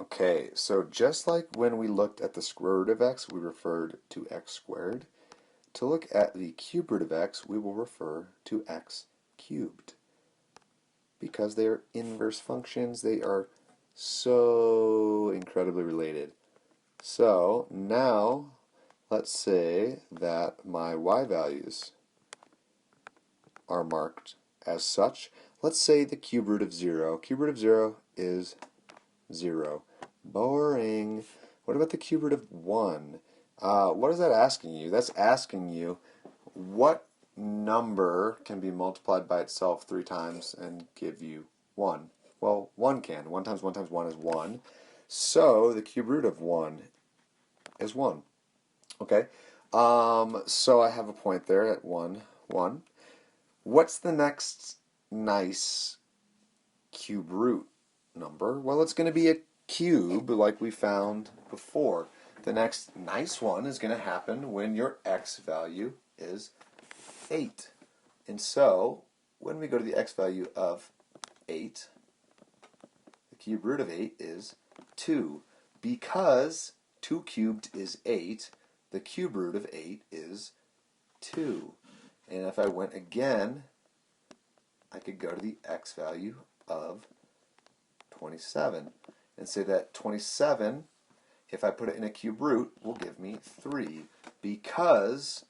Okay, so just like when we looked at the square root of x, we referred to x squared. To look at the cube root of x, we will refer to x cubed. Because they are inverse functions, they are so incredibly related. So now, let's say that my y values are marked as such. Let's say the cube root of 0. Cube root of 0 is 0. Boring. What about the cube root of 1? What is that asking you? That's asking you what number can be multiplied by itself 3 times and give you 1. Well, 1 can. 1 times 1 times 1 is 1. So the cube root of 1 is 1. Okay? So I have a point there at 1, 1. What's the next nice cube root number? Well, it's going to be a cube like we found before. The next nice one is going to happen when your x value is 8. And so, when we go to the x value of 8, the cube root of 8 is 2. Because 2 cubed is 8, the cube root of 8 is 2. And if I went again, I could go to the x value of 27 and say that 27, if I put it in a cube root, will give me 3. Because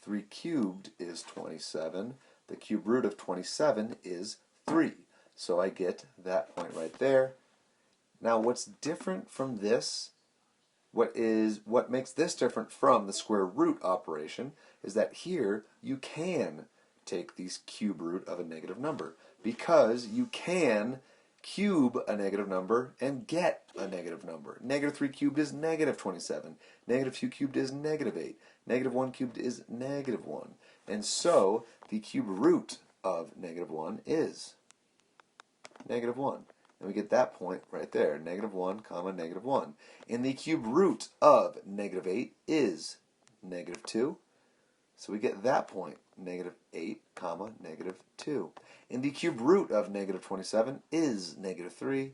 3 cubed is 27, the cube root of 27 is 3. So I get that point right there. Now what's different from this, what makes this different from the square root operation is that here you can take the cube root of a negative number, because you can cube a negative number and get a negative number. Negative 3 cubed is negative 27. Negative 2 cubed is negative 8. Negative 1 cubed is negative 1. And so the cube root of negative 1 is negative 1. And we get that point right there, negative 1 comma negative 1. And the cube root of negative 8 is negative 2. So we get that point, negative 8 comma negative 2. And the cube root of negative 27 is negative 3.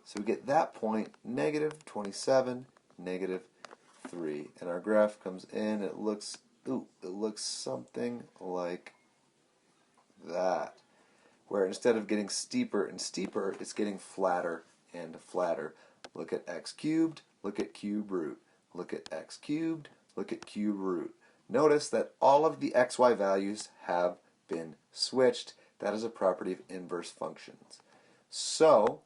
So we get that point, negative 27, negative 3. And our graph comes in, it looks something like that. Where instead of getting steeper and steeper, it's getting flatter and flatter. Look at x cubed, look at cube root. Look at x cubed, look at cube root. Notice that all of the xy values have been switched. That is a property of inverse functions. So,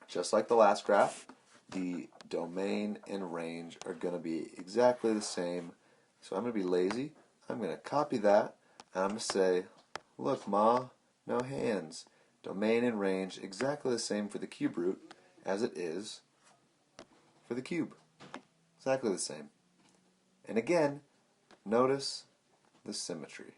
just like the last graph, the domain and range are going to be exactly the same. So I'm going to be lazy. I'm going to copy that, and I'm going to say, look, Ma, no hands. Domain and range exactly the same for the cube root as it is for the cube. Exactly the same. And again, notice the symmetry.